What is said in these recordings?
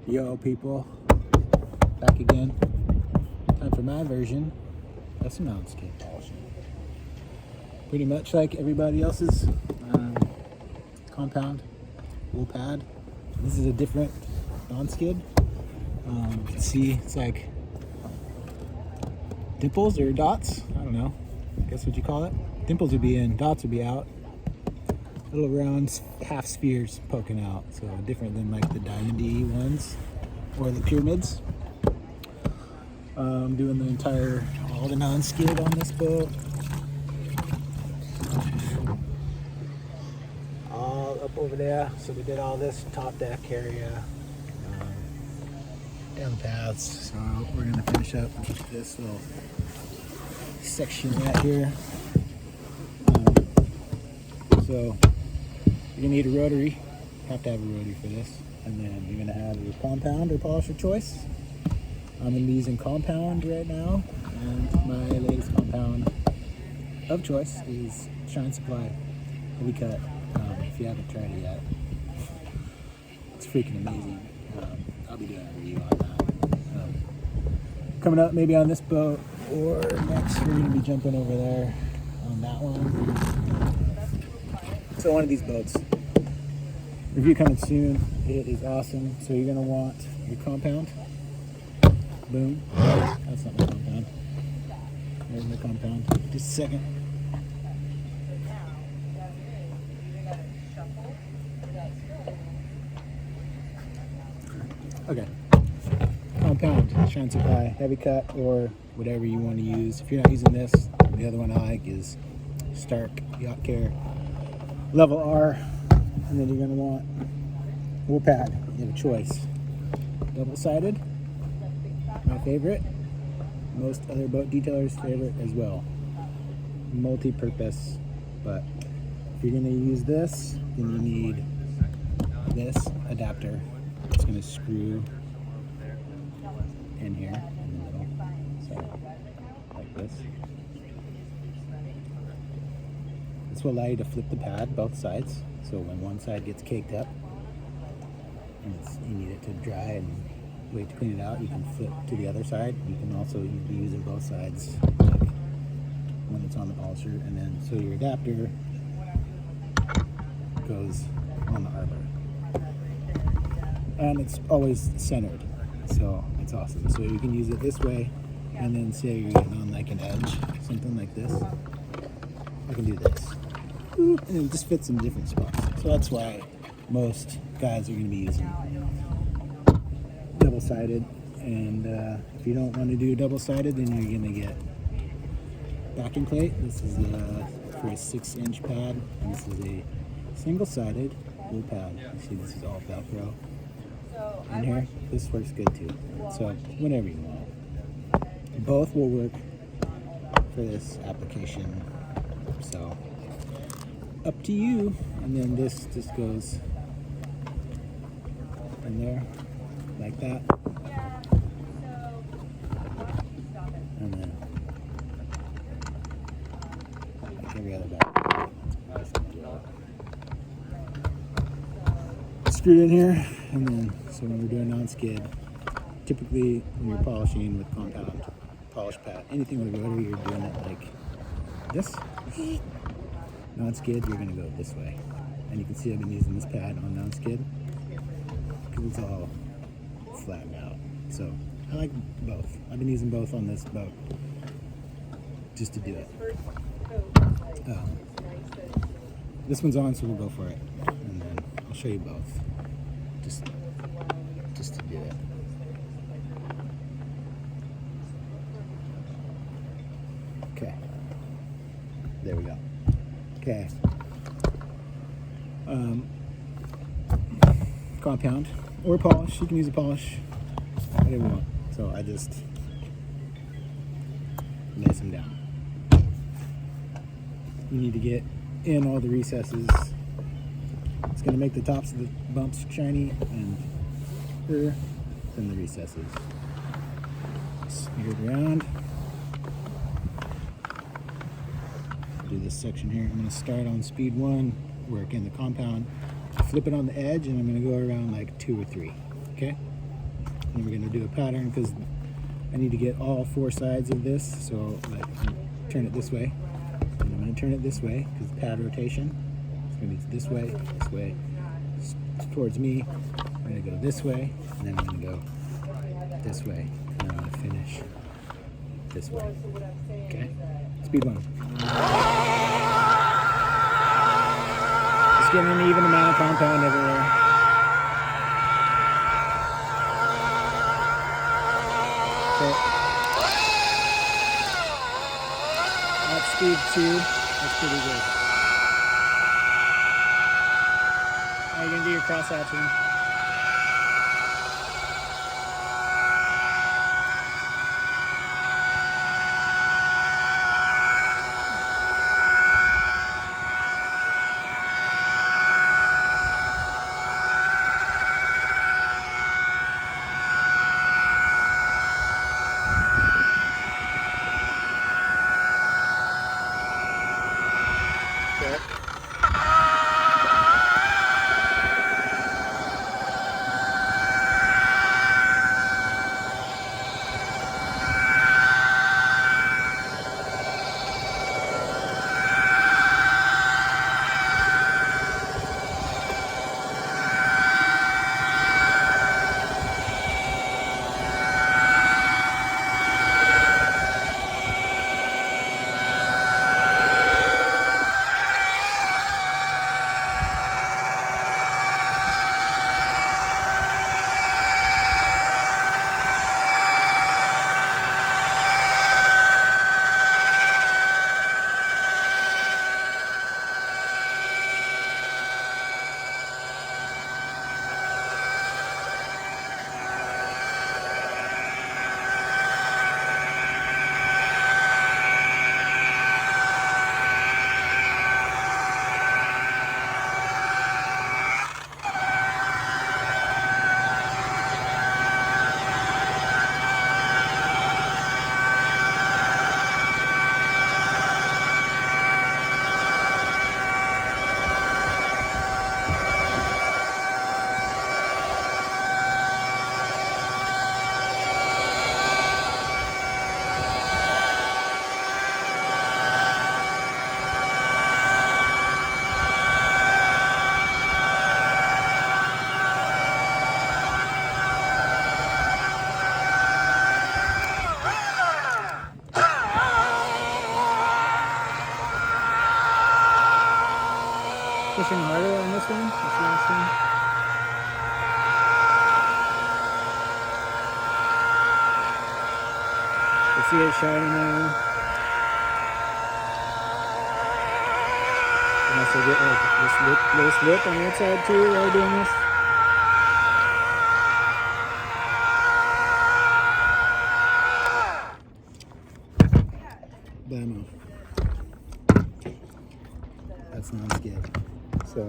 Yo people, back again. Time for my version of some non-skid polishing. Pretty much like everybody else's compound wool pad. This is a different non-skid. You can see it's like dimples or dots. I don't know. I guess what you call it. Dimples would be in, dots would be out. Little round half spheres poking out, so different than like the diamondy ones or the pyramids. I'm doing the entire, all the non-skid on this boat. All up over there, so we did all this top deck area, down the paths. So we're gonna finish up this little section right here. So you're gonna need a rotary. You have to have a rotary for this. And then you're gonna have your compound or polish of choice. I'm gonna be using compound right now, and my latest compound of choice is Shine Supply Heavy Cut. If you haven't tried it yet, it's freaking amazing. I'll be doing a review on that. Coming up maybe on this boat, or next we're gonna be jumping over there on that one. So one of these boats. Review coming soon. It is awesome. So you're gonna want your compound. Boom. That's not my compound. There's my compound. Just a second. Okay. Compound, Shine Supply, Heavy Cut, or whatever you want to use. If you're not using this, the other one I like is Stark Yacht Care Level R. And then you're going to want wool pad. You have a choice. Double-sided, my favorite. Most other boat detailers' favorite as well. Multi-purpose, but if you're going to use this, then you need this adapter. It's going to screw in here in the middle, so like this. This will allow you to flip the pad both sides. So when one side gets caked up and you need it to dry and wait to clean it out, you can flip to the other side. You can also be using both sides, like when it's on the polisher, and then so your adapter goes on the arbor. And it's always centered, so it's awesome. So you can use it this way, and then say you're getting on like an edge, something like this. I can do this. And it just fits in different spots. So that's why most guys are going to be using double-sided. And if you don't want to do double-sided, then you're going to get backing plate. This is for a 6-inch pad. And this is a single-sided wool pad. You see this is all Velcro in here. This works good too. So whatever you want. Both will work for this application. So up to you. And then this just goes in there like that, and then like every other bag, screwed in here. And then so when we're doing non-skid, typically when you're polishing with compound polish pad, anything with a rotary, you're doing it like this. Non-skid, you're going to go this way. And you can see I've been using this pad on non-skid because it's all flattened out. So I like both. I've been using both on this boat just to do it. This one's on, so we'll go for it. And then I'll show you both. Just to do it. Okay. There we go. Okay. Compound or polish. You can use a polish, whatever you want. So I just lace them down. You need to get in all the recesses. It's going to make the tops of the bumps shiny and clear than the recesses. Smear it around. Do this section here. I'm going to start on speed 1, work in the compound, flip it on the edge, and I'm going to go around like 2 or 3. Okay? And we're gonna do a pattern because I need to get all 4 sides of this. So like turn it this way. And I'm gonna turn it this way because pad rotation. It's gonna be this way, towards me. I'm gonna go this way, and then I'm gonna go this way, and I'm gonna finish this way. Okay? Speed 1. Just getting an even amount of compound everywhere. Okay. That's speed 2. That's pretty good. Now you're gonna do your cross hatching. Okay. Pushing harder on this one, this last one. You see it shining now. And also get like this lip on that side too while we're doing this. Blammo. That's non-skid. So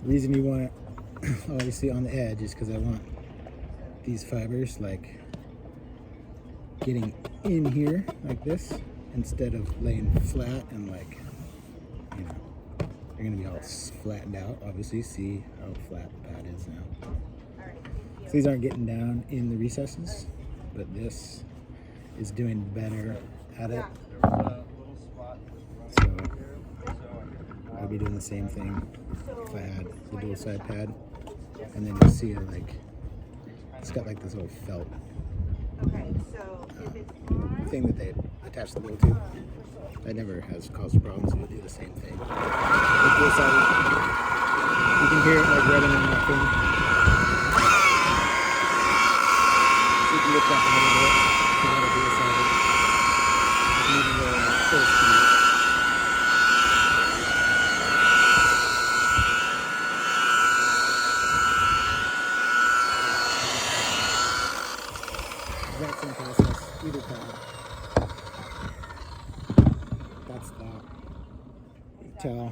the reason you want it obviously on the edge is because I want these fibers like getting in here like this instead of laying flat and like, you know, they're gonna be all flattened out. Obviously, see how flat the pad is now. So these aren't getting down in the recesses, but this is doing better at it. So I'd be doing the same thing if I had the dual side pad, and then you'll see it like it's got like this little felt thing that they attach the wheel to. That never has caused problems. We'll do the same thing. With dual sided, you can hear it like revving on that thing. So you can lift up a little bit if you want to dual sided. You can even go full speed. Exact same process, either pad. That's that. Towel.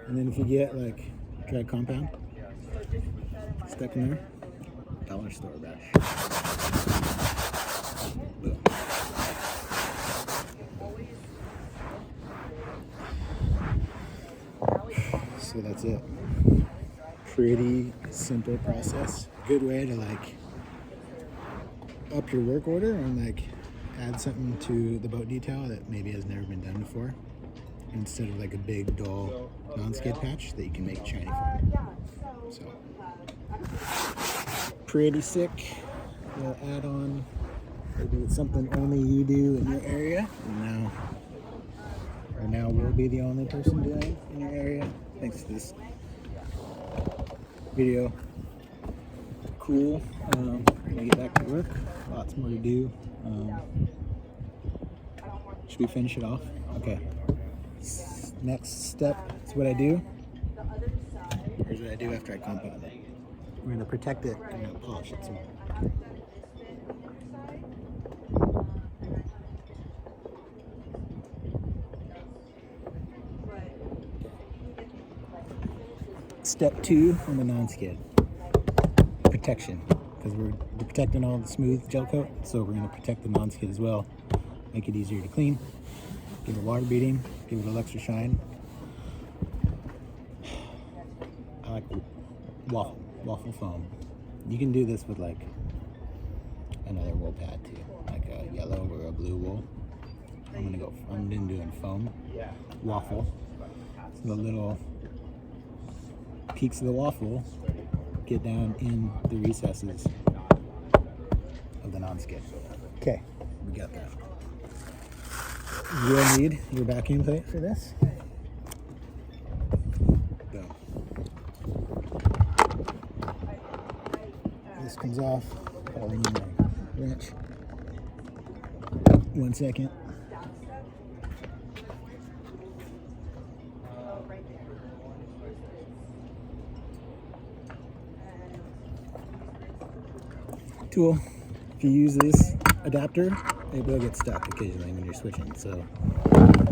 And then if you get like dry compound stuck in there, dollar store brush. Boom. So that's it. pretty simple process. Good way to like up your work order and like add something to the boat detail that maybe has never been done before, instead of like a big dull non-skid patch that you can make shiny from. So pretty sick. We'll add on, maybe it's something only you do in your area, and now we'll be the only person doing in your area thanks to this video. Cool. I'm gonna get back to work. Lots more to do. Should we finish it off? Okay. Next step is what I do. Here's what I do after I compound it. We're gonna protect it and then polish it some more. Step 2 on the non-skid. Protection. Because we're protecting all the smooth gel coat, so we're going to protect the non-skid as well. Make it easier to clean. Give it water beating. Give it a little extra shine. I like waffle foam. You can do this with like another wool pad too, like a yellow or a blue wool. I'm doing foam waffle. So the little peaks of the waffle get down in the recesses of the non-skid. Okay, we got that. You'll need your vacuum plate for this. Boom. This comes off. I'll need my wrench. 1 second. Tool. If you use this adapter, it will get stuck occasionally when you're switching. So,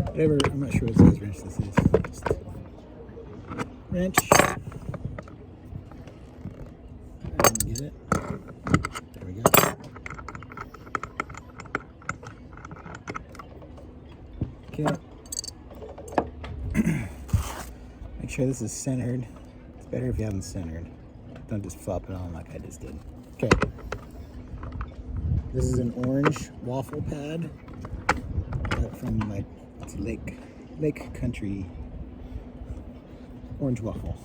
whatever, I'm not sure what size wrench this is. Just wrench. And get it. There we go. Okay. Make sure this is centered. It's better if you haven't centered. Don't just flop it on like I just did. Okay. This is an orange waffle pad from like it's Lake Country orange waffle.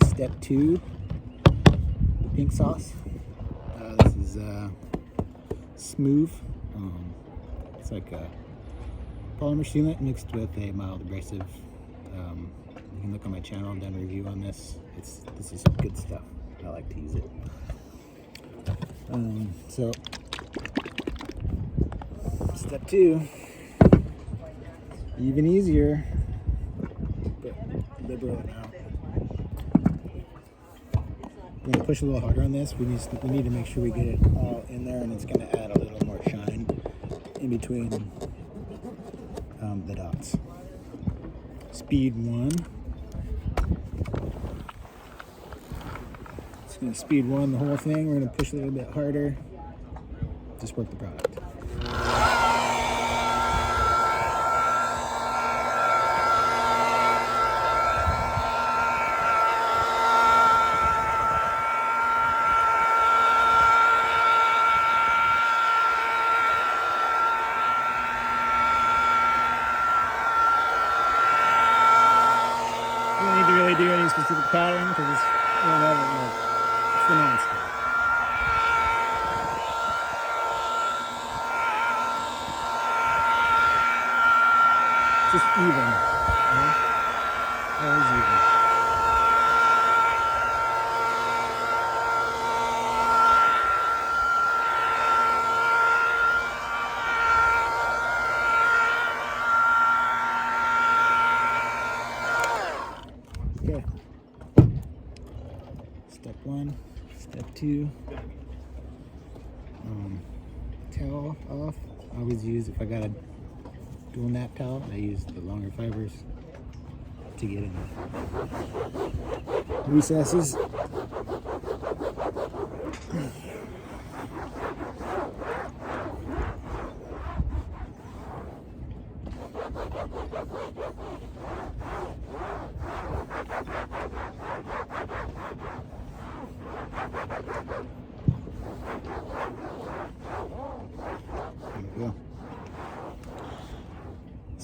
Step 2, pink sauce. This is Smoove. It's like a polymer sealant mixed with a mild abrasive. You can look on my channel. I've done a review on this. This is good stuff. I like to use it. So step 2, even easier, but liberal now. We're gonna push a little harder on this. We need to make sure we get it all in there, and it's gonna add a little more shine in between the dots. Speed 1. It's going to speed 1 the whole thing. We're going to push a little bit harder. Just work the product. You don't need to really do any specific pattern because it's the non-skid. Just even, right? Always even. Okay. Step 1, step 2. Towel off. I always use, if I got a dual nap towel, I use the longer fibers to get in the recesses.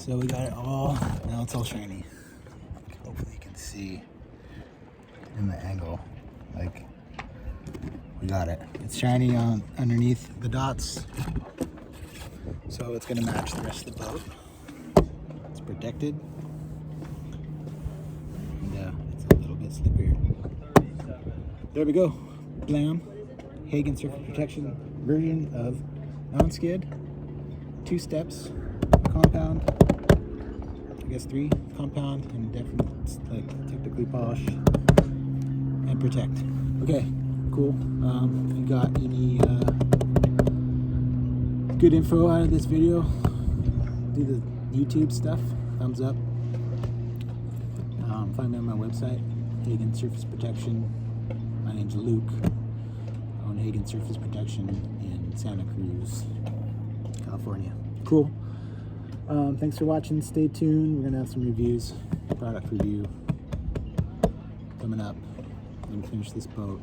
So we got it all, now it's all shiny. Hopefully you can see in the angle, like, we got it. It's shiny on underneath the dots, so it's gonna match the rest of the boat. It's protected, and it's a little bit slippier. There we go, blam. Hagen surface protection version of non-skid. 2 steps, compound, I guess 3, compound and definitely like technically polish and protect. Okay, cool. If you got any good info out of this video, do the YouTube stuff, thumbs up. Find me on my website, Hagen Surface Protection. My name's Luke. I own Hagen Surface Protection in Santa Cruz, California. Cool. Thanks for watching. Stay tuned. We're gonna have some reviews, product review coming up. I'm gonna finish this boat.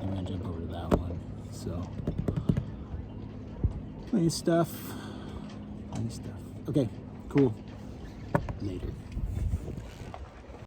I'm gonna jump over to that one. So, plenty of stuff. Okay, cool. Later.